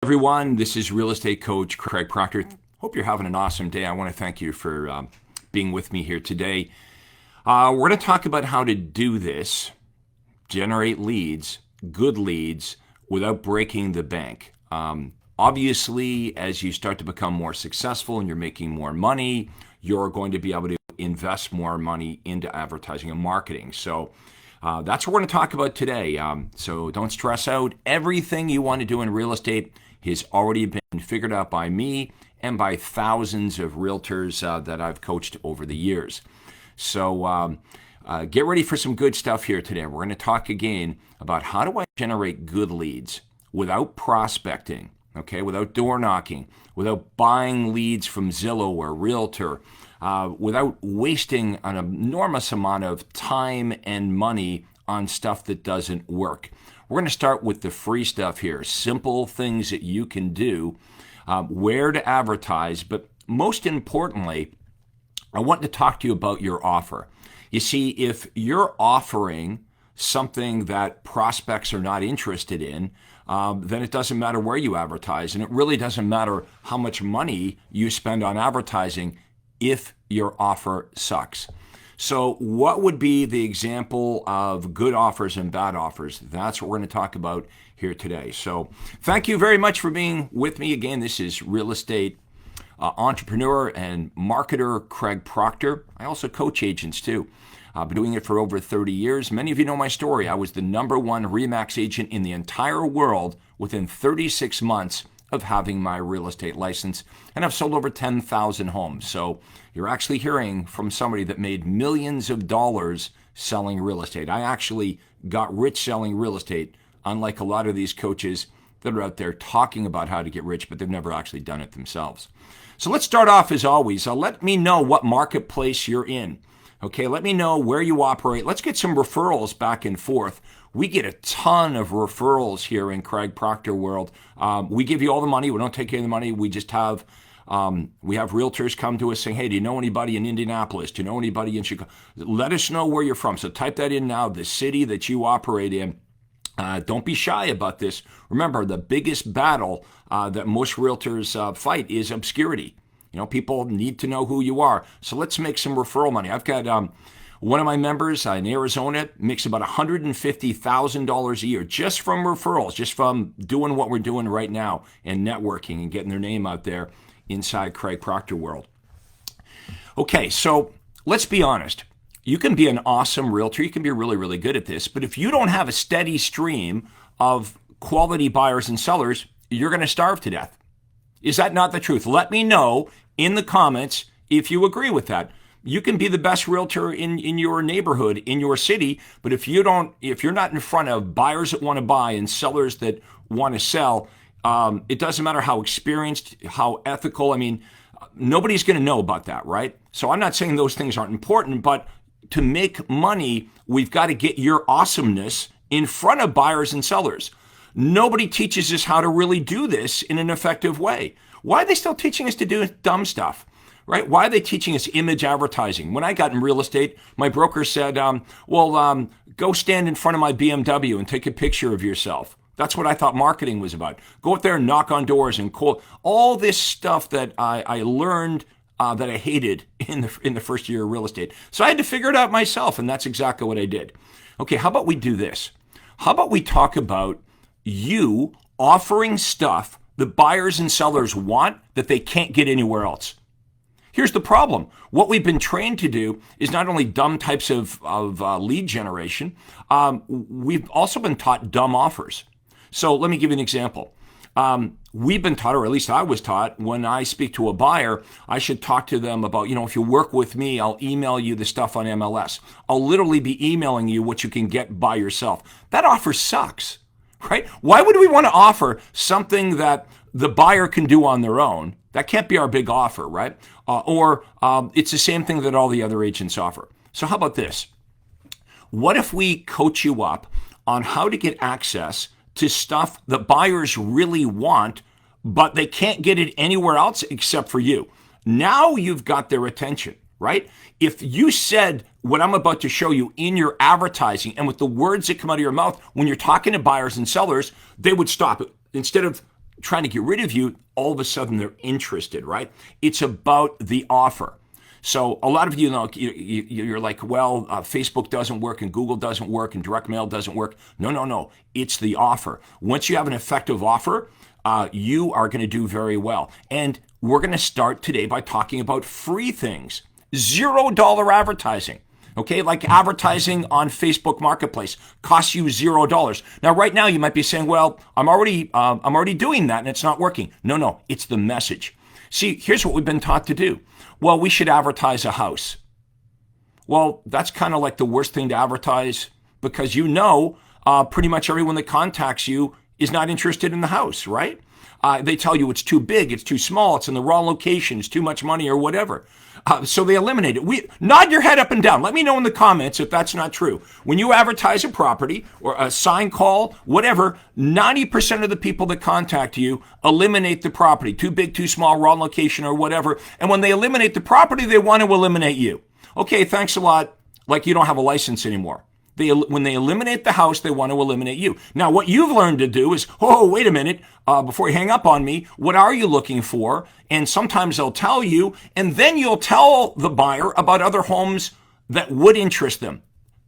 Everyone, this is real estate coach Craig Proctor. Hope you're having an awesome day. I want to thank you for being with me here today. We're going to talk about how to do this, generate leads, good leads, without breaking the bank. Obviously, as you start to become more successful and you're making more money, you're going to be able to invest more money into advertising and marketing. So that's what we're going to talk about today. So don't stress out. Everything you want to do in real estate has already been figured out by me and by thousands of realtors that I've coached over the years. So get ready for some good stuff here today. We're going to talk again about how do I generate good leads without prospecting, okay, without door knocking, without buying leads from Zillow or Realtor, without wasting an enormous amount of time and money on stuff that doesn't work. We're going to start with the free stuff here, simple things that you can do, where to advertise, but most importantly, I want to talk to you about your offer. You see, if you're offering something that prospects are not interested in, then it doesn't matter where you advertise, and it really doesn't matter how much money you spend on advertising if your offer sucks. So what would be the example of good offers and bad offers? That's what we're going to talk about here today. So thank you very much for being with me again. This is real estate entrepreneur and marketer Craig Proctor. I also coach agents too. I've been doing it for over 30 years. Many of you know my story. I was the number one RE/MAX agent in the entire world within 36 months of having my real estate license, and I've sold over 10,000 homes. So you're actually hearing from somebody that made millions of dollars selling real estate. I actually got rich selling real estate, unlike a lot of these coaches that are out there talking about how to get rich, but they've never actually done it themselves. So let's start off as always. Let me know what marketplace you're in. Okay, let me know where you operate. Let's get some referrals back and forth. We get a ton of referrals here in Craig Proctor world. We give you all the money. We don't take any of the money. We just have realtors come to us saying, hey, do you know anybody in Indianapolis? Do you know anybody in Chicago? Let us know where you're from. So type that in now, the city that you operate in. Don't be shy about this. Remember, the biggest battle that most realtors fight is obscurity. You know, people need to know who you are. So let's make some referral money. I've got one of my members in Arizona makes about $150,000 a year just from referrals, just from doing what we're doing right now and networking and getting their name out there inside Craig Proctor world. Okay, so let's be honest. You can be an awesome realtor. You can be really, really good at this. But if you don't have a steady stream of quality buyers and sellers, you're going to starve to death. Is that not the truth? Let me know in the comments if you agree with that. You can be the best realtor in your neighborhood, in your city, but if you're not in front of buyers that want to buy and sellers that want to sell, it doesn't matter how experienced, how ethical. I mean, nobody's going to know about that, right? So I'm not saying those things aren't important, but to make money, we've got to get your awesomeness in front of buyers and sellers. Nobody teaches us how to really do this in an effective way. Why are they still teaching us to do dumb stuff, right? Why are they teaching us image advertising? When I got in real estate, my broker said, go stand in front of my BMW and take a picture of yourself. That's what I thought marketing was about. Go out there and knock on doors and call. All this stuff that I learned that I hated in the first year of real estate. So I had to figure it out myself, and that's exactly what I did. Okay, how about we do this? How about we talk about you offering stuff that buyers and sellers want that they can't get anywhere else? Here's the problem. What we've been trained to do is not only dumb types of lead generation, we've also been taught dumb offers. So let me give you an example. We've been taught, or at least I was taught, when I speak to a buyer, I should talk to them about, if you work with me, I'll email you the stuff on MLS. I'll literally be emailing you what you can get by yourself. That offer sucks, right? Why would we want to offer something that the buyer can do on their own? That can't be our big offer, right? Or it's the same thing that all the other agents offer. So how about this? What if we coach you up on how to get access to stuff that buyers really want, but they can't get it anywhere else except for you? Now you've got their attention, right? If you said what I'm about to show you in your advertising and with the words that come out of your mouth when you're talking to buyers and sellers, they would stop it. Instead of trying to get rid of you, all of a sudden they're interested, right? It's about the offer. So a lot of you know, you're like, well, Facebook doesn't work and Google doesn't work and direct mail doesn't work. No. It's the offer. Once you have an effective offer, you are going to do very well. And we're going to start today by talking about free things. $0 advertising. Okay, like advertising on Facebook Marketplace costs you $0. Now, right now, you might be saying, "Well, I'm already doing that, and it's not working." No, it's the message. See, here's what we've been taught to do. Well, we should advertise a house. Well, that's kind of like the worst thing to advertise because pretty much everyone that contacts you is not interested in the house, right? They tell you it's too big, it's too small, it's in the wrong location, it's too much money or whatever. So they eliminate it. Nod your head up and down. Let me know in the comments if that's not true. When you advertise a property or a sign call, whatever, 90% of the people that contact you eliminate the property. Too big, too small, wrong location or whatever. And when they eliminate the property, they want to eliminate you. Okay, thanks a lot. Like you don't have a license anymore. When they eliminate the house, they want to eliminate you. Now, what you've learned to do is, wait a minute, before you hang up on me, what are you looking for? And sometimes they'll tell you, and then you'll tell the buyer about other homes that would interest them.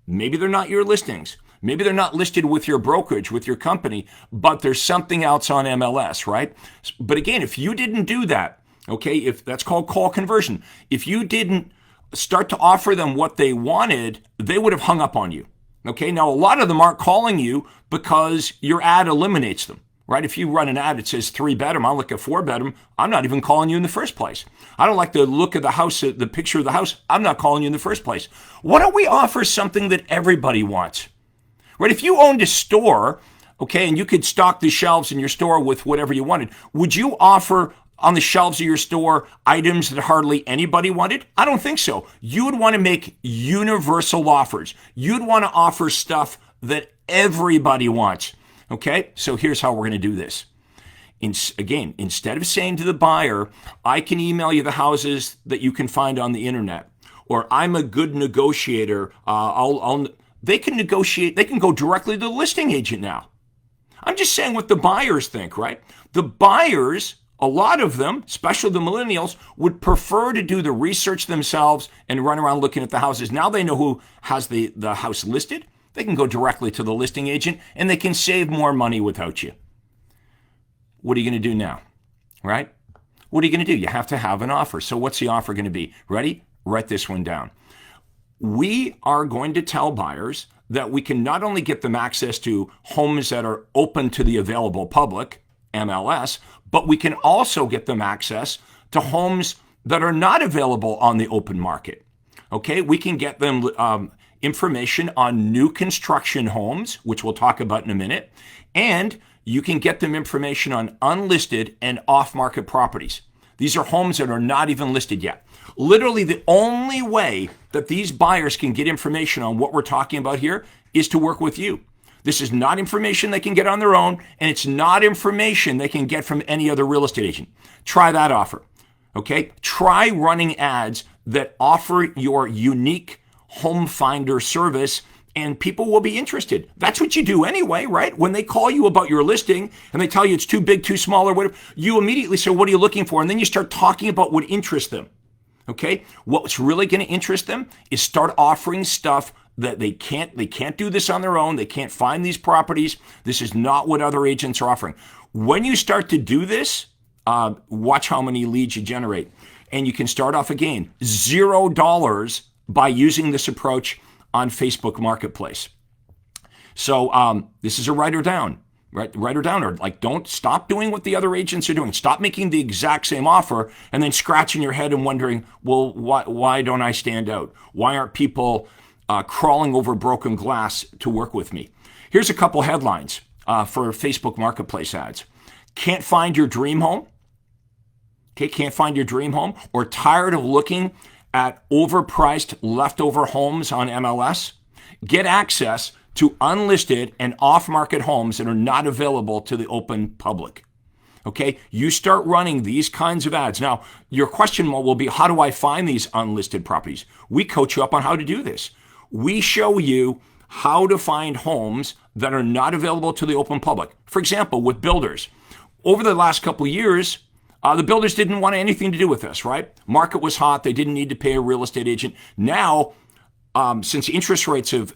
Maybe they're not your listings. Maybe they're not listed with your brokerage, with your company, but there's something else on MLS, right? But again, if you didn't do that, okay, if that's called call conversion, if you didn't start to offer them what they wanted, they would have hung up on you. Okay, now a lot of them aren't calling you because your ad eliminates them, right? If you run an ad that says 3-bedroom, I'll look at 4-bedroom, I'm not even calling you in the first place. I don't like the look of the house, the picture of the house, I'm not calling you in the first place. Why don't we offer something that everybody wants, right? If you owned a store, okay, and you could stock the shelves in your store with whatever you wanted, would you offer on the shelves of your store items that hardly anybody wanted? I don't think so. You would want to make universal offers. You'd want to offer stuff that everybody wants. Okay, so here's how we're going to do this. Again, instead of saying to the buyer, I can email you the houses that you can find on the internet, or I'm a good negotiator, they can negotiate, they can go directly to the listing agent now. I'm just saying what the buyers think, right? The buyers, a lot of them, especially the millennials, would prefer to do the research themselves and run around looking at the houses. Now they know who has the house listed. They can go directly to the listing agent and they can save more money without you. What are you going to do now, right? What are you going to do? You have to have an offer. So what's the offer going to be? Ready? Write this one down. We are going to tell buyers that we can not only get them access to homes that are open to the available public, MLS, but we can also get them access to homes that are not available on the open market. Okay, we can get them information on new construction homes, which we'll talk about in a minute, and you can get them information on unlisted and off-market properties. These are homes that are not even listed yet. Literally, the only way that these buyers can get information on what we're talking about here is to work with you. This is not information they can get on their own, and it's not information they can get from any other real estate agent. Try that offer, okay? Try running ads that offer your unique home finder service, and people will be interested. That's what you do anyway, right? When they call you about your listing and they tell you it's too big, too small, or whatever, you immediately say, what are you looking for? And then you start talking about what interests them, okay? What's really going to interest them is start offering stuff that they can't do this on their own. They can't find these properties. This is not what other agents are offering. When you start to do this, watch how many leads you generate. And you can start off again, $0 by using this approach on Facebook Marketplace. So this is a write her down, right? Write her down, or like don't stop doing what the other agents are doing. Stop making the exact same offer and then scratching your head and wondering, well, why don't I stand out? Why aren't people crawling over broken glass to work with me? Here's a couple headlines for Facebook Marketplace ads. Can't find your dream home? Okay, can't find your dream home? Or tired of looking at overpriced leftover homes on MLS? Get access to unlisted and off-market homes that are not available to the open public. Okay, you start running these kinds of ads. Now, your question will be, how do I find these unlisted properties? We coach you up on how to do this. We show you how to find homes that are not available to the open public. For example, with builders, over the last couple of years, the builders didn't want anything to do with us, right? Market was hot. They didn't need to pay a real estate agent. Now, since interest rates have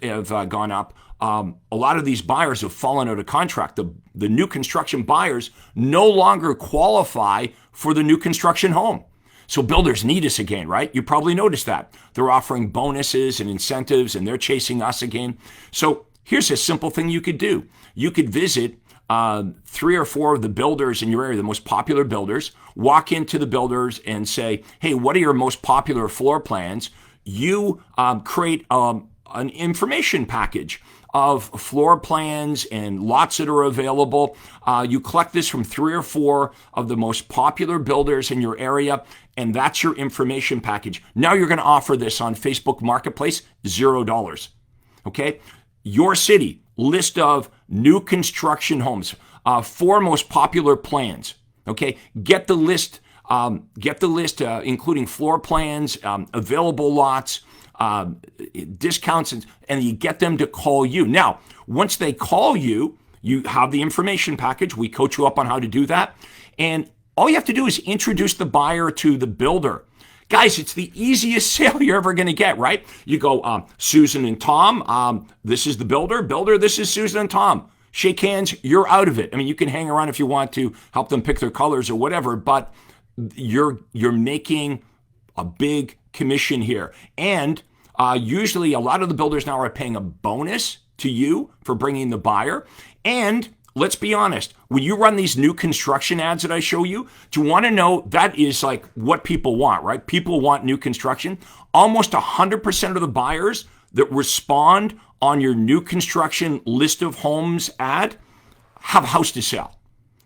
gone up, a lot of these buyers have fallen out of contract. The new construction buyers no longer qualify for the new construction home. So builders need us again, right? You probably noticed that. They're offering bonuses and incentives, and they're chasing us again. So here's a simple thing you could do. You could visit 3 or 4 of the builders in your area, the most popular builders, walk into the builders and say, hey, what are your most popular floor plans? You create an information package of floor plans and lots that are available. You collect this from 3 or 4 of the most popular builders in your area, and that's your information package. Now you're going to offer this on Facebook Marketplace, $0. Okay? Your city, list of new construction homes, 4 most popular plans. Okay? Get the list, including floor plans, available lots, discounts, and you get them to call you. Now, once they call you, you have the information package. We coach you up on how to do that. And all you have to do is introduce the buyer to the builder. Guys, it's the easiest sale you're ever going to get, right? You go, Susan and Tom, this is the builder. Builder, this is Susan and Tom. Shake hands, you're out of it. I mean, you can hang around if you want to help them pick their colors or whatever, but you're making a big commission here. And usually a lot of the builders now are paying a bonus to you for bringing the buyer. And let's be honest, when you run these new construction ads that I show you, do you want to know that is like what people want, right? People want new construction. Almost 100% of the buyers that respond on your new construction list of homes ad have a house to sell.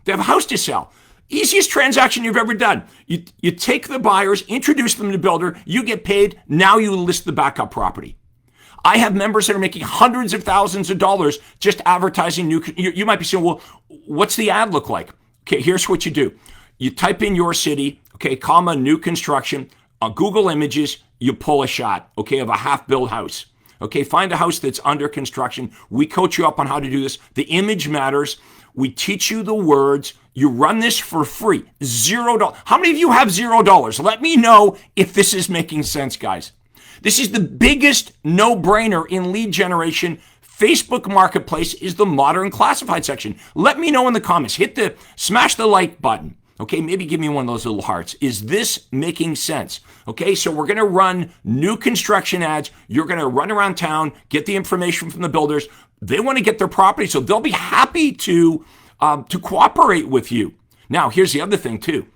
They have a house to sell. Easiest transaction you've ever done. You take the buyers, introduce them to the builder, you get paid, now you list the backup property. I have members that are making hundreds of thousands of dollars just advertising new. You might be saying, well, what's the ad look like? Okay, here's what you do. You type in your city, okay, comma, new construction, on Google Images, you pull a shot, okay, of a half-built house. Okay, find a house that's under construction. We coach you up on how to do this. The image matters. We teach you the words. You run this for free, $0. How many of you have $0? Let me know if this is making sense, guys. This is the biggest no-brainer in lead generation. Facebook Marketplace is the modern classified section. Let me know in the comments. Smash the like button. Okay, maybe give me one of those little hearts. Is this making sense? Okay, so we're going to run new construction ads. You're going to run around town, get the information from the builders. They want to get their property, so they'll be happy to cooperate with you. Now, here's the other thing too.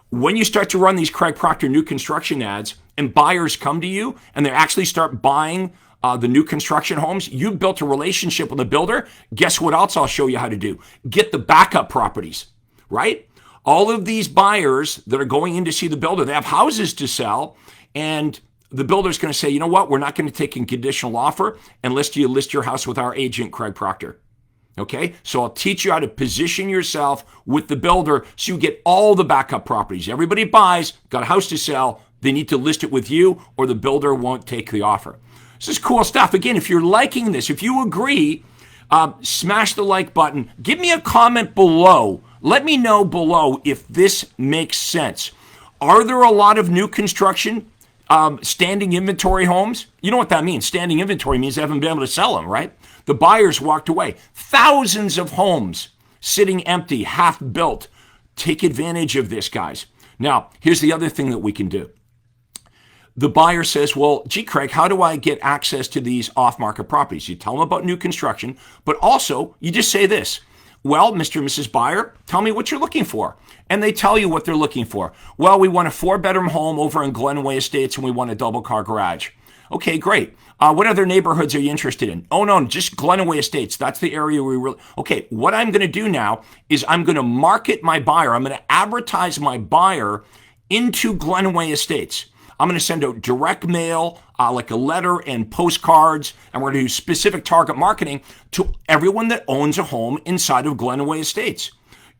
When you start to run these Craig Proctor new construction ads and buyers come to you and they actually start buying the new construction homes, you've built a relationship with a builder. Guess what else I'll show you how to do? Get the backup properties, right? All of these buyers that are going in to see the builder, they have houses to sell, and the builder's going to say, you know what, we're not going to take a conditional offer unless you list your house with our agent, Craig Proctor. Okay, so I'll teach you how to position yourself with the builder so you get all the backup properties. Everybody buys, got a house to sell, they need to list it with you or the builder won't take the offer. This is cool stuff. Again, if you're liking this, if you agree, smash the like button. Give me a comment below. Let me know below if this makes sense. Are there a lot of new construction standing inventory homes? You know what that means. Standing inventory means they haven't been able to sell them, right? The buyers walked away. Thousands of homes sitting empty, half built. Take advantage of this, guys. Now, here's the other thing that we can do. The buyer says, well, gee, Craig, how do I get access to these off-market properties? You tell them about new construction, but also you just say this. Well, Mr. and Mrs. Buyer, tell me what you're looking for. And they tell you what they're looking for. Well, we want a 4-bedroom home over in Glenway Estates and we want a double-car garage. Okay, great. What other neighborhoods are you interested in? Oh, no, just Glenway Estates. That's the area we really... Okay, what I'm going to do now is I'm going to market my buyer. I'm going to advertise my buyer into Glenway Estates. I'm going to send out direct mail, like a letter and postcards, and we're going to do specific target marketing to everyone that owns a home inside of Glenway Estates.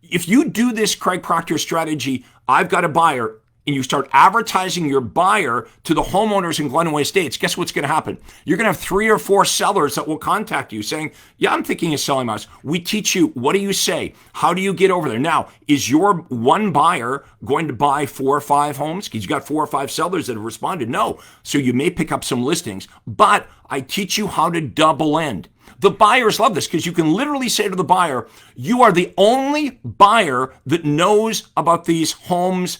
If you do this Craig Proctor strategy, I've got a buyer, and you start advertising your buyer to the homeowners in Glenaway Estates, guess what's going to happen? You're going to have 3 or 4 sellers that will contact you saying, yeah, I'm thinking of selling my house. We teach you, what do you say? How do you get over there? Now, is your one buyer going to buy 4 or 5 homes? Because you got 4 or 5 sellers that have responded. No. So you may pick up some listings, but I teach you how to double end. The buyers love this because you can literally say to the buyer, you are the only buyer that knows about these homes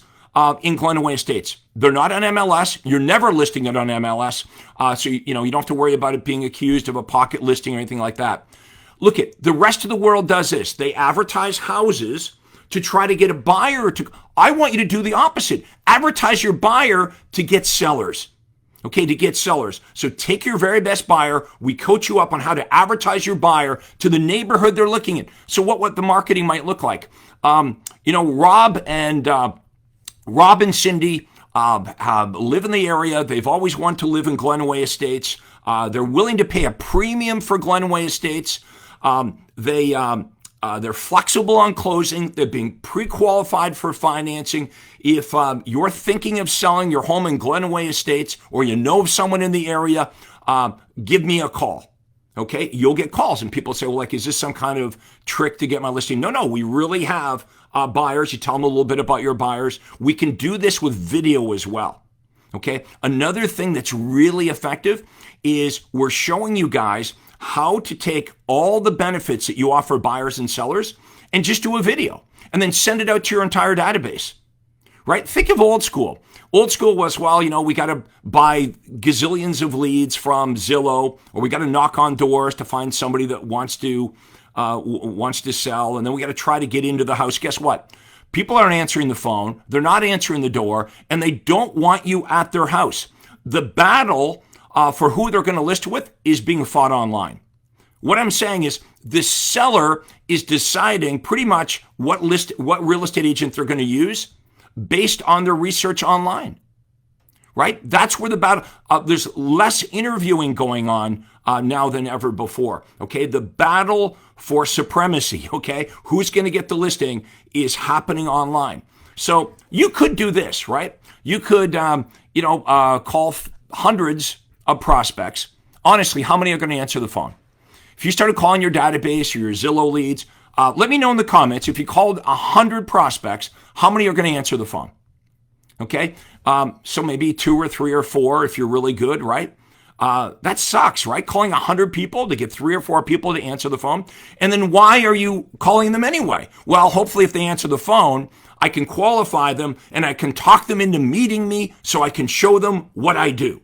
in Glenaway Estates. They're not on MLS. You're never listing it on MLS. So, you don't have to worry about it being accused of a pocket listing or anything like that. Look at the rest of the world does this. They advertise houses to try to get a buyer to. I want you to do the opposite. Advertise your buyer to get sellers. Okay, to get sellers. So take your very best buyer. We coach you up on how to advertise your buyer to the neighborhood they're looking at. So what the marketing might look like. Rob and Cindy live in the area. They've always wanted to live in Glenaway Estates. They're willing to pay a premium for Glenaway Estates. They're flexible on closing. They're being pre-qualified for financing. If you're thinking of selling your home in Glenaway Estates or you know of someone in the area, give me a call. Okay, you'll get calls and people say, well, is this some kind of trick to get my listing? No, we really have buyers. You tell them a little bit about your buyers. We can do this with video as well. Okay, another thing that's really effective is we're showing you guys how to take all the benefits that you offer buyers and sellers and just do a video and then send it out to your entire database, right? Think of old school. Old school was, we got to buy gazillions of leads from Zillow, or we got to knock on doors to find somebody that wants to sell, and then we got to try to get into the house. Guess what? People aren't answering the phone. They're not answering the door, and they don't want you at their house. The battle for who they're going to list with is being fought online. What I'm saying is the seller is deciding pretty much what real estate agent they're going to use based on their research online, right? That's where the battle, there's less interviewing going on now than ever before, okay? The battle for supremacy, okay? Who's going to get the listing is happening online. So you could do this, right? You could, call hundreds of prospects. Honestly, how many are going to answer the phone? If you started calling your database or your Zillow leads, let me know in the comments, if you called 100 prospects, how many are going to answer the phone? Okay, so maybe 2 or 3 or 4 if you're really good, right? That sucks, right? Calling 100 people to get 3 or 4 people to answer the phone. And then why are you calling them anyway? Well, hopefully if they answer the phone, I can qualify them and I can talk them into meeting me so I can show them what I do.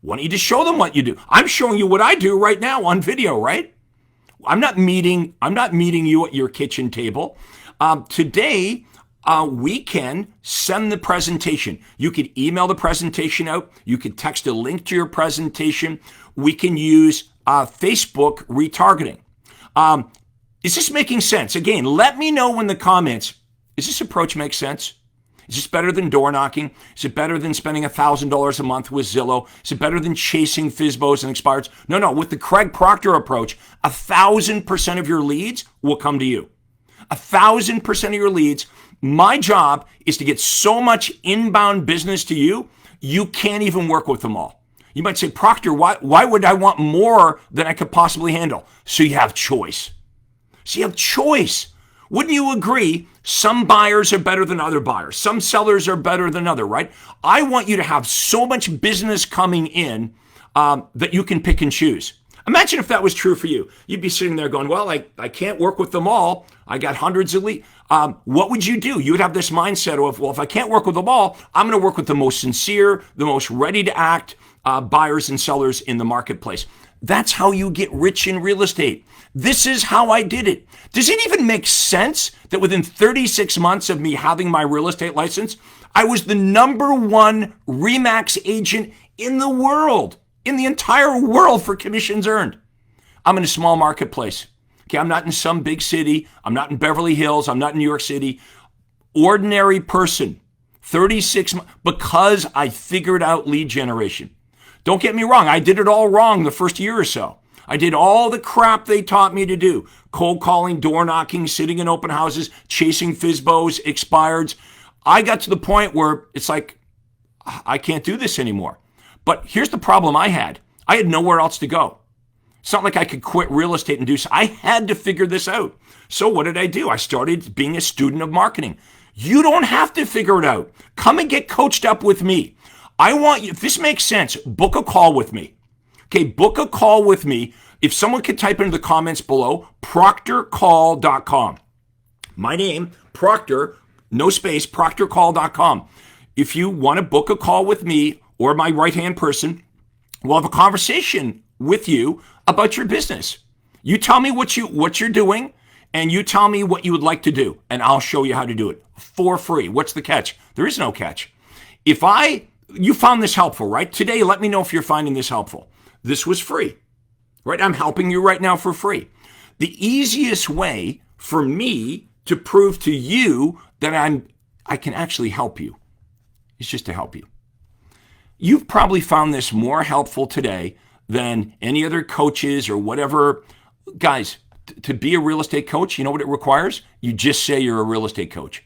Why don't you just show them what you do? I'm showing you what I do right now on video, right? I'm not meeting you at your kitchen table. Today, we can send the presentation. You could email the presentation out. You could text a link to your presentation. We can use Facebook retargeting. Is this making sense? Again, let me know in the comments. Does this approach make sense? Is this better than door knocking? Is it better than spending $1,000 a month with Zillow? Is it better than chasing FSBOs and expireds? No. With the Craig Proctor approach, 1,000% of your leads will come to you. 1,000% of your leads. My job is to get so much inbound business to you, you can't even work with them all. You might say, Proctor, why would I want more than I could possibly handle? So you have choice. Wouldn't you agree? Some buyers are better than other buyers. Some sellers are better than other, right? I want you to have so much business coming in that you can pick and choose. Imagine if that was true for you. You'd be sitting there going, well, I can't work with them all. I got hundreds of leads. What would you do? You would have this mindset of, well, if I can't work with them all, I'm going to work with the most sincere, the most ready to act buyers and sellers in the marketplace. That's how you get rich in real estate. This is how I did it. Does it even make sense that within 36 months of me having my real estate license, I was the #1 RE/MAX agent in the world, in the entire world for commissions earned? I'm in a small marketplace. Okay, I'm not in some big city. I'm not in Beverly Hills. I'm not in New York City. Ordinary person, 36 months, because I figured out lead generation. Don't get me wrong. I did it all wrong the first year or so. I did all the crap they taught me to do. Cold calling, door knocking, sitting in open houses, chasing FSBOs, expireds. I got to the point where it's like, I can't do this anymore. But here's the problem I had. I had nowhere else to go. It's not like I could quit real estate and do so. I had to figure this out. So what did I do? I started being a student of marketing. You don't have to figure it out. Come and get coached up with me. I want you, if this makes sense, book a call with me. Okay, book a call with me. If someone could type into the comments below, proctorcall.com. My name, Proctor, no space, proctorcall.com. If you want to book a call with me or my right-hand person, we'll have a conversation with you about your business. You tell me what you're doing, and you tell me what you would like to do, and I'll show you how to do it for free. What's the catch? There is no catch. You found this helpful, right? Today, let me know if you're finding this helpful. This was free, right? I'm helping you right now for free. The easiest way for me to prove to you that I can actually help you is just to help you. You've probably found this more helpful today than any other coaches or whatever. Guys, to be a real estate coach, you know what it requires? You just say you're a real estate coach.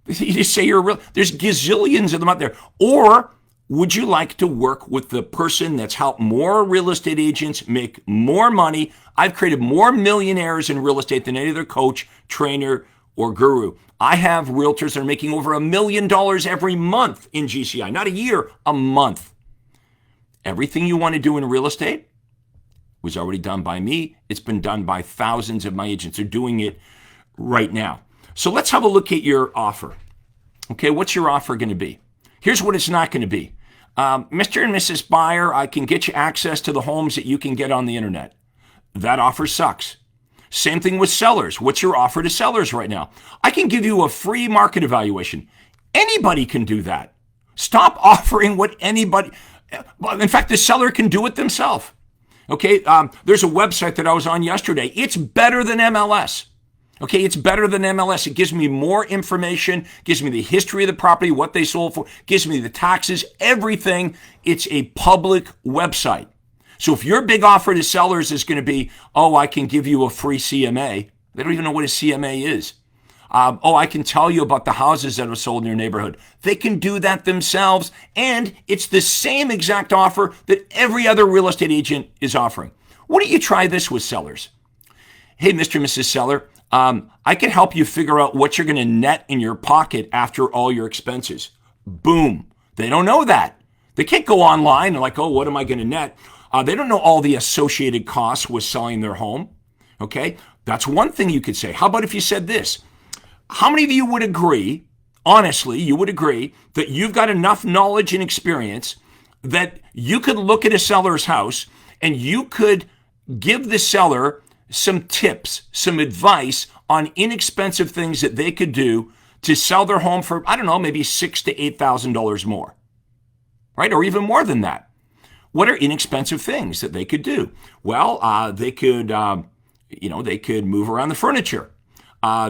You just say there's gazillions of them out there. Or would you like to work with the person that's helped more real estate agents make more money? I've created more millionaires in real estate than any other coach, trainer, or guru. I have realtors that are making over $1 million every month in GCI, not a year, a month. Everything you want to do in real estate was already done by me. It's been done by thousands of my agents. They're doing it right now. So let's have a look at your offer. Okay, what's your offer going to be? Here's what it's not going to be. Mr. and Mrs. Buyer, I can get you access to the homes that you can get on the internet. That offer sucks. Same thing with sellers. What's your offer to sellers right now? I can give you a free market evaluation. Anybody can do that. Stop offering what anybody... In fact, the seller can do it themselves. Okay, there's a website that I was on yesterday. It's better than MLS. Okay, it's better than MLS. It gives me more information, gives me the history of the property, what they sold for, gives me the taxes, everything. It's a public website. So if your big offer to sellers is going to be, oh, I can give you a free CMA. They don't even know what a CMA is. I can tell you about the houses that are sold in your neighborhood. They can do that themselves, and it's the same exact offer that every other real estate agent is offering. Why don't you try this with sellers? Hey, Mr. and Mrs. Seller, I can help you figure out what you're going to net in your pocket after all your expenses. Boom. They don't know that. They can't go online and like, oh, what am I going to net? They don't know all the associated costs with selling their home. Okay, that's one thing you could say. How about if you said this? How many of you would agree, honestly, you would agree that you've got enough knowledge and experience that you could look at a seller's house and you could give the seller some tips, some advice on inexpensive things that they could do to sell their home for, I don't know, maybe $6,000 to $8,000 more, right? Or even more than that. What are inexpensive things that they could do? Well, they could move around the furniture.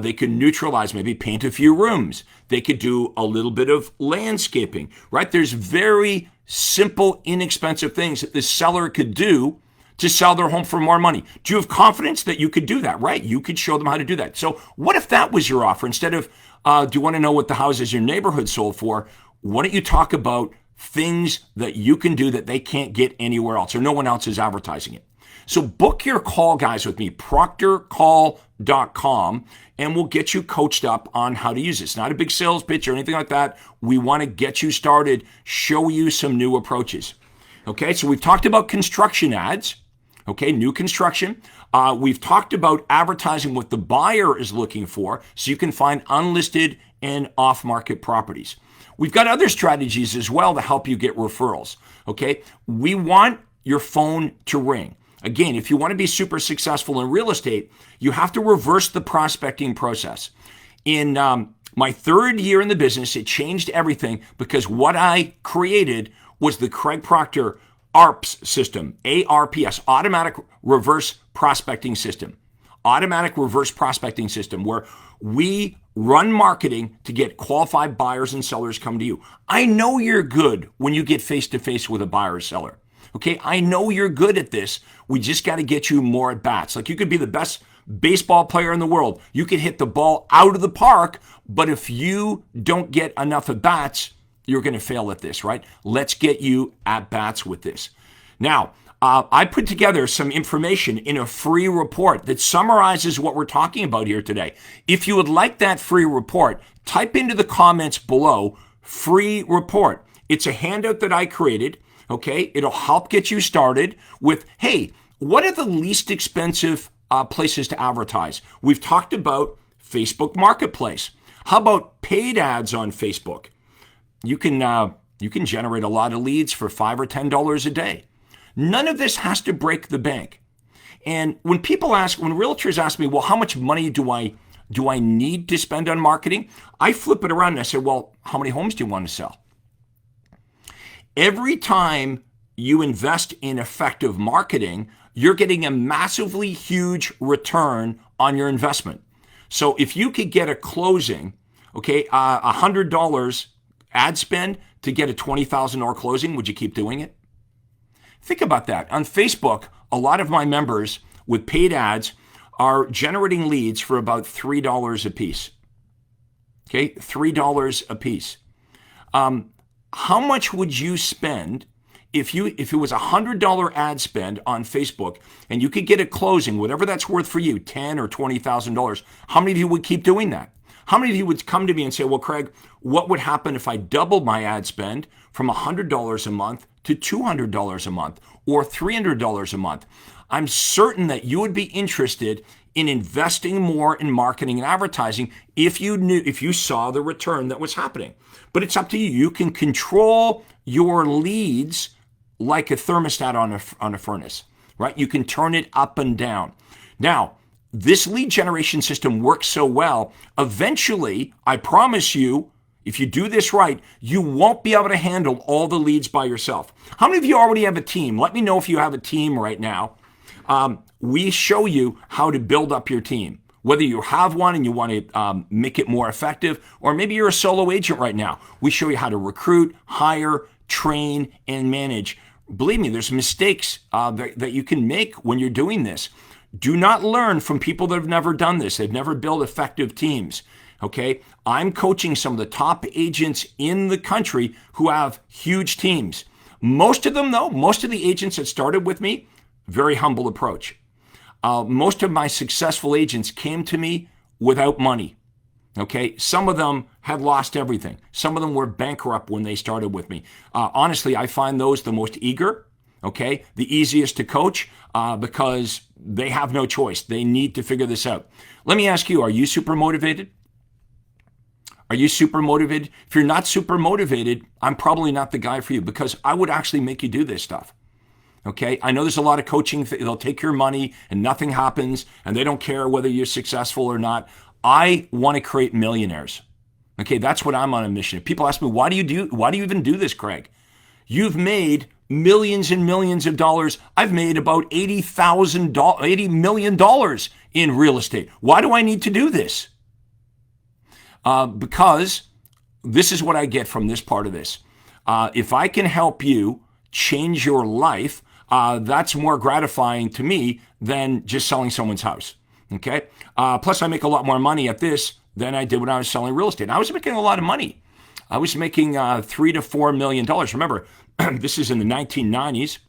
They could neutralize, maybe paint a few rooms. They could do a little bit of landscaping, right? There's very simple, inexpensive things that the seller could do to sell their home for more money. Do you have confidence that you could do that, right? You could show them how to do that. So what if that was your offer? Instead of, do you want to know what the houses in your neighborhood sold for? Why don't you talk about things that you can do that they can't get anywhere else or no one else is advertising it? So book your call, guys, with me, proctorcall.com, and we'll get you coached up on how to use it. It's not a big sales pitch or anything like that. We want to get you started, show you some new approaches. Okay, so we've talked about construction ads, okay, new construction. We've talked about advertising what the buyer is looking for so you can find unlisted and off-market properties. We've got other strategies as well to help you get referrals, okay? We want your phone to ring. Again, if you want to be super successful in real estate, you have to reverse the prospecting process. In my third year in the business, it changed everything because what I created was the Craig Proctor ARPS system, ARPS, Automatic Reverse Prospecting System. Automatic Reverse Prospecting System, where we run marketing to get qualified buyers and sellers come to you. I know you're good when you get face-to-face with a buyer or seller. Okay, I know you're good at this. We just got to get you more at bats. Like you could be the best baseball player in the world. You can hit the ball out of the park, but if you don't get enough at bats, you're going to fail at this, right? Let's get you at bats with this. Now, I put together some information in a free report that summarizes what we're talking about here today. If you would like that free report, type into the comments below, free report. It's a handout that I created, okay? It'll help get you started with, hey, what are the least expensive places to advertise? We've talked about Facebook Marketplace. How about paid ads on Facebook? You can generate a lot of leads for $5 or $10 a day. None of this has to break the bank. And when realtors ask me, well, how much money do I need to spend on marketing? I flip it around and I say, well, how many homes do you want to sell? Every time you invest in effective marketing, you're getting a massively huge return on your investment. So if you could get a closing, okay, $100 ad spend to get a $20,000 closing, would you keep doing it? Think about that. On Facebook, a lot of my members with paid ads are generating leads for about $3 a piece. Okay, $3 a piece. How much would you spend if it was a $100 ad spend on Facebook and you could get a closing, whatever that's worth for you, $10,000 or $20,000? How many of you would keep doing that? How many of you would come to me and say, well, Craig, what would happen if I doubled my ad spend from $100 a month to $200 a month or $300 a month? I'm certain that you would be interested in investing more in marketing and advertising if you saw the return that was happening. But it's up to you. You can control your leads like a thermostat on a furnace, right? You can turn it up and down. Now, this lead generation system works so well, eventually, I promise you, if you do this right, you won't be able to handle all the leads by yourself. How many of you already have a team? Let me know if you have a team right now. We show you how to build up your team. Whether you have one and you want to make it more effective, or maybe you're a solo agent right now. We show you how to recruit, hire, train, and manage. Believe me, there's mistakes that you can make when you're doing this. Do not learn from people that have never done this. They've never built effective teams. Okay, I'm coaching some of the top agents in the country who have huge teams. Most of them, though, most of the agents that started with me, very humble approach. Most of my successful agents came to me without money. Okay, some of them had lost everything. Some of them were bankrupt when they started with me. Honestly, I find those the most eager, okay, the easiest to coach because they have no choice. They need to figure this out. Let me ask you, are you super motivated? Are you super motivated? If you're not super motivated, I'm probably not the guy for you because I would actually make you do this stuff. Okay, I know there's a lot of coaching. They'll take your money and nothing happens and they don't care whether you're successful or not. I want to create millionaires. Okay, that's what I'm on a mission. If people ask me, why do you even do this, Craig? You've made millions and millions of dollars. I've made about $80 million in real estate. Why do I need to do this? Because this is what I get from this part of this. If I can help you change your life, that's more gratifying to me than just selling someone's house. Okay. Plus, I make a lot more money at this than I did when I was selling real estate. And I was making a lot of money. I was making $3 to $4 million. Remember, this is in the 1990s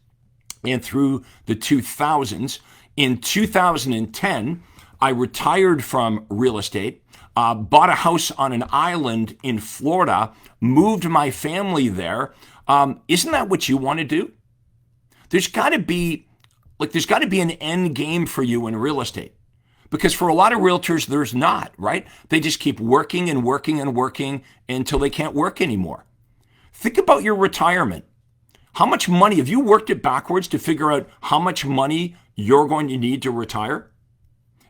and through the 2000s. In 2010, I retired from real estate, bought a house on an island in Florida, moved my family there. Isn't that what you want to do? There's got to be an end game for you in real estate. Because for a lot of realtors, there's not, right? They just keep working and working and working until they can't work anymore. Think about your retirement. How much money, have you worked it backwards to figure out how much money you're going to need to retire?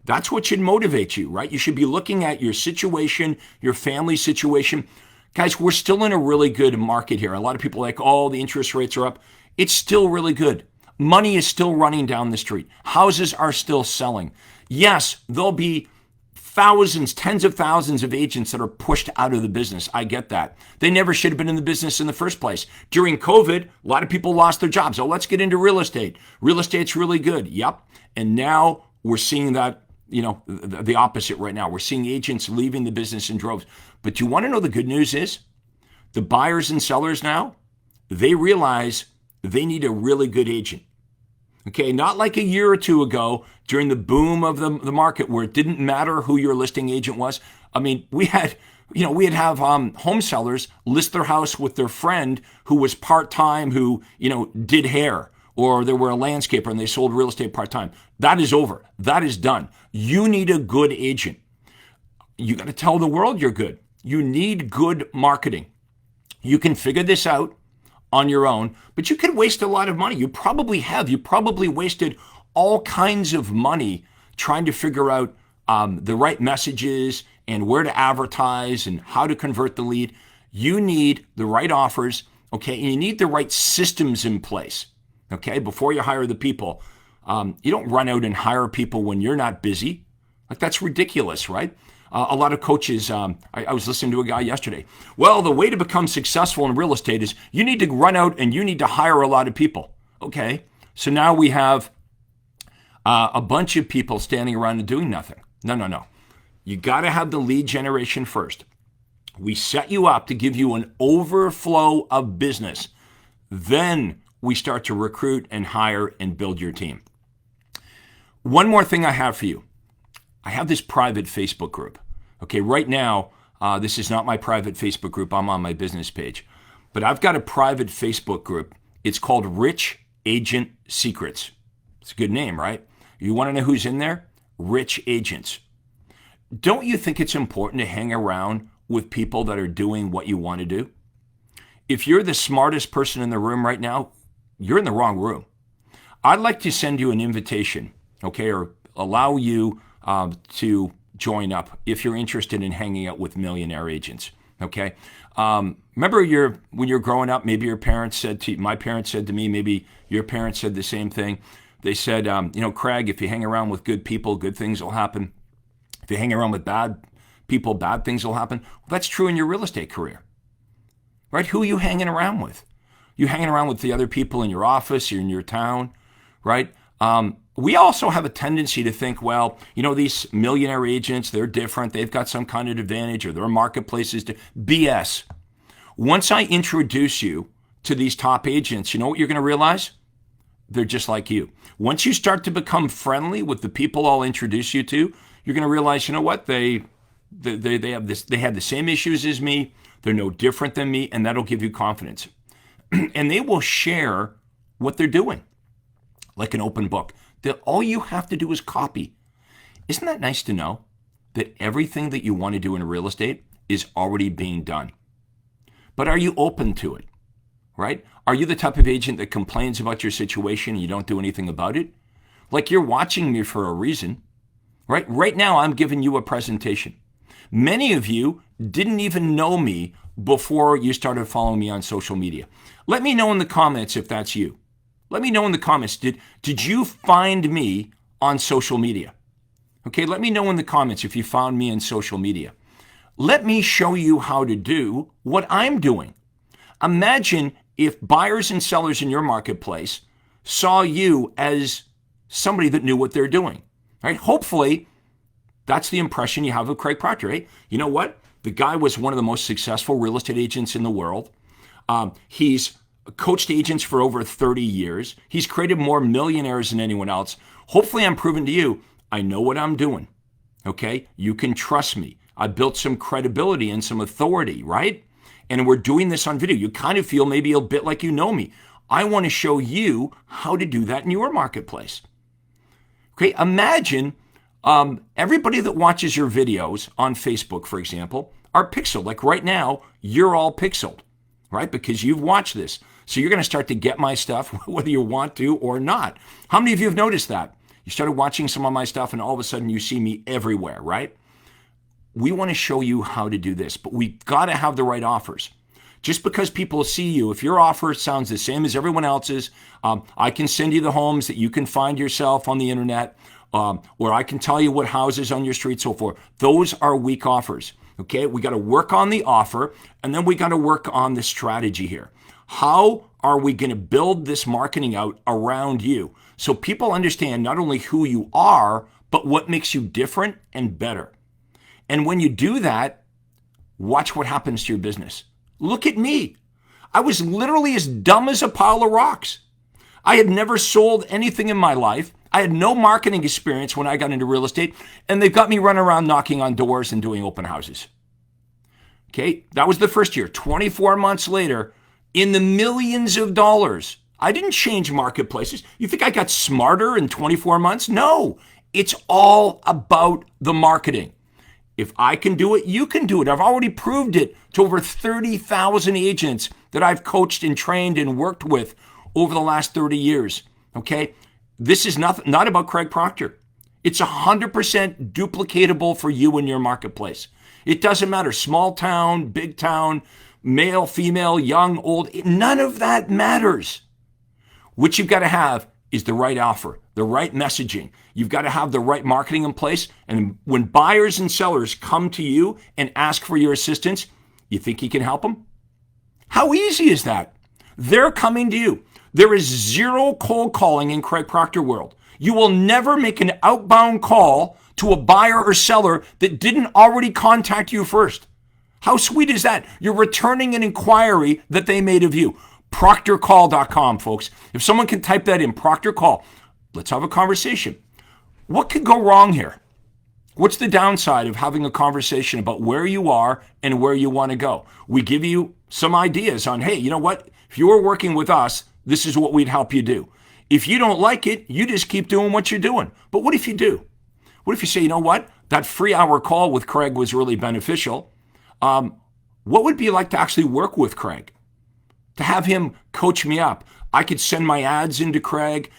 That's what should motivate you, right? You should be looking at your situation, your family situation. Guys, we're still in a really good market here. A lot of people are like, oh, the interest rates are up. It's still really good. Money is still running down the street. Houses are still selling. Yes, there'll be thousands, tens of thousands of agents that are pushed out of the business. I get that. They never should have been in the business in the first place. During COVID, a lot of people lost their jobs. Oh, let's get into real estate. Real estate's really good. Yep. And now we're seeing that the opposite right now. We're seeing agents leaving the business in droves. But you want to know the good news is? The buyers and sellers now, they realize they need a really good agent. Okay, not like a year or two ago during the boom of the market where it didn't matter who your listing agent was. I mean, we'd have home sellers list their house with their friend who was part-time, who, did hair, or they were a landscaper and they sold real estate part-time. That is over. That is done. You need a good agent. You got to tell the world you're good. You need good marketing. You can figure this out on your own, but you could waste a lot of money. You probably have. You probably wasted all kinds of money trying to figure out the right messages and where to advertise and how to convert the lead. You need the right offers, okay? And you need the right systems in place, okay? Before you hire the people. You don't run out and hire people when you're not busy. Like, that's ridiculous, right? A lot of coaches, I was listening to a guy yesterday. Well, the way to become successful in real estate is you need to run out and you need to hire a lot of people. Okay, so now we have a bunch of people standing around and doing nothing. No. You got to have the lead generation first. We set you up to give you an overflow of business. Then we start to recruit and hire and build your team. One more thing I have for you. I have this private Facebook group. Okay, right now, this is not my private Facebook group. I'm on my business page. But I've got a private Facebook group. It's called Rich Agent Secrets. It's a good name, right? You want to know who's in there? Rich agents. Don't you think it's important to hang around with people that are doing what you want to do? If you're the smartest person in the room right now, you're in the wrong room. I'd like to send you an invitation, okay, or allow you to join up if you're interested in hanging out with millionaire agents. Okay. Remember when you're growing up, maybe your parents said to my parents said to me, maybe your parents said the same thing. They said, Craig, if you hang around with good people, good things will happen. If you hang around with bad people, bad things will happen. Well, that's true in your real estate career, right? Who are you hanging around with? You hanging around with the other people in your office or in your town, right? We also have a tendency to think, well, these millionaire agents, they're different. They've got some kind of advantage or their marketplaces. BS. Once I introduce you to these top agents, you know what you're going to realize? They're just like you. Once you start to become friendly with the people I'll introduce you to, you're going to realize, you know what? They have the same issues as me. They're no different than me, and that'll give you confidence. And they will share what they're doing, like an open book. That all you have to do is copy. Isn't that nice to know that everything that you want to do in real estate is already being done? But are you open to it, right? Are you the type of agent that complains about your situation and you don't do anything about it? Like, you're watching me for a reason, right? Right now, I'm giving you a presentation. Many of you didn't even know me before you started following me on social media. Let me know in the comments if that's you. Let me know in the comments, did you find me on social media? Okay, let me know in the comments if you found me on social media. Let me show you how to do what I'm doing. Imagine if buyers and sellers in your marketplace saw you as somebody that knew what they're doing, right? Hopefully, that's the impression you have of Craig Proctor, right? You know what? The guy was one of the most successful real estate agents in the world. He's coached agents for over 30 years. He's created more millionaires than anyone else. Hopefully, I'm proving to you, I know what I'm doing, okay? You can trust me. I built some credibility and some authority, right? And we're doing this on video. You kind of feel maybe a bit like you know me. I want to show you how to do that in your marketplace. Okay, imagine everybody that watches your videos on Facebook, for example, are pixeled. Like right now, you're all pixeled, right? Because you've watched this. So you're going to start to get my stuff, whether you want to or not. How many of you have noticed that? You started watching some of my stuff and all of a sudden you see me everywhere, right? We want to show you how to do this, but we've got to have the right offers. Just because people see you, if your offer sounds the same as everyone else's, I can send you the homes that you can find yourself on the internet, or I can tell you what houses on your street, so forth. Those are weak offers. Okay, we got to work on the offer, and then we got to work on the strategy here. How are we going to build this marketing out around you so people understand not only who you are, but what makes you different and better. And when you do that, watch what happens to your business. Look at me. I was literally as dumb as a pile of rocks. I had never sold anything in my life. I had no marketing experience when I got into real estate, and they've got me running around knocking on doors and doing open houses. Okay, that was the first year. 24 months later, in the millions of dollars. I didn't change marketplaces. You think I got smarter in 24 months? No, it's all about the marketing. If I can do it, you can do it. I've already proved it to over 30,000 agents that I've coached and trained and worked with over the last 30 years, okay? This is not about Craig Proctor. It's 100% duplicatable for you in your marketplace. It doesn't matter, small town, big town, male, female, young, old, none of that matters. What you've got to have is the right offer, the right messaging. You've got to have the right marketing in place. And when buyers and sellers come to you and ask for your assistance, you think you can help them? How easy is that? They're coming to you. There is zero cold calling in Craig Proctor world. You will never make an outbound call to a buyer or seller that didn't already contact you first. How sweet is that? You're returning an inquiry that they made of you. ProctorCall.com, folks. If someone can type that in, Proctor Call, let's have a conversation. What could go wrong here? What's the downside of having a conversation about where you are and where you want to go? We give you some ideas on, hey, you know what? If you were working with us, this is what we'd help you do. If you don't like it, you just keep doing what you're doing. But what if you do? What if you say, you know what? That free hour call with Craig was really beneficial. What would it be like to actually work with Craig? To have him coach me up. I could send my ads into Craig.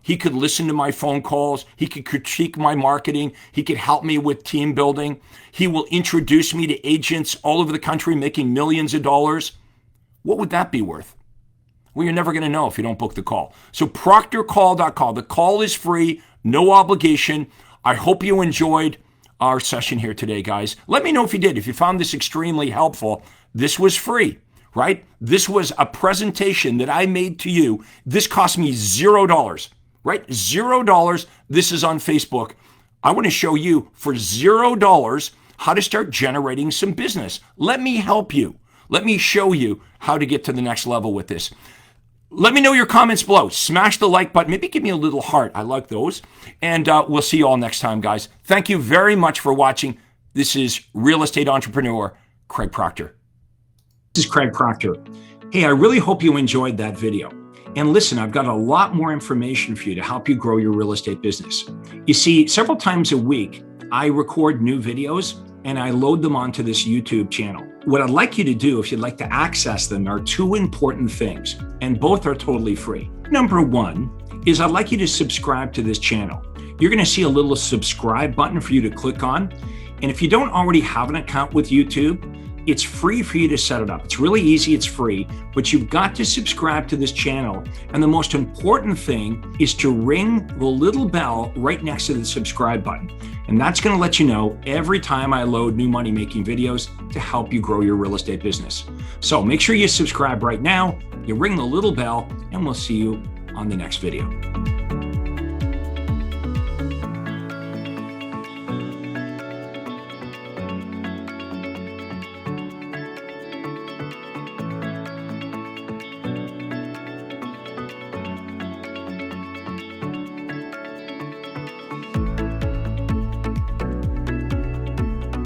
He could listen to my phone calls. He could critique my marketing. He could help me with team building. He will introduce me to agents all over the country making millions of dollars. What would that be worth? Well, you're never going to know if you don't book the call. So ProctorCall.com. The call is free, no obligation. I hope you enjoyed our session here today, guys. Let me know if you did. If you found this extremely helpful, this was free, right? This was a presentation that I made to you. This cost me $0, right? $0. This is on Facebook. I want to show you for $0 how to start generating some business. Let me help you. Let me show you how to get to the next level with this. Let me know your comments below. Smash the like button. Maybe give me a little heart. I like those. And we'll see you all next time, guys. Thank you very much for watching. This is Real Estate Entrepreneur Craig Proctor. This is Craig Proctor. Hey, I really hope you enjoyed that video. And listen, I've got a lot more information for you to help you grow your real estate business. You see, several times a week, I record new videos and I load them onto this YouTube channel. What I'd like you to do, if you'd like to access them, are two important things, and both are totally free. Number one is I'd like you to subscribe to this channel. You're gonna see a little subscribe button for you to click on. And if you don't already have an account with YouTube, it's free for you to set it up. It's really easy, it's free, but you've got to subscribe to this channel. And the most important thing is to ring the little bell right next to the subscribe button. And that's gonna let you know every time I load new money-making videos to help you grow your real estate business. So make sure you subscribe right now, you ring the little bell, and we'll see you on the next video.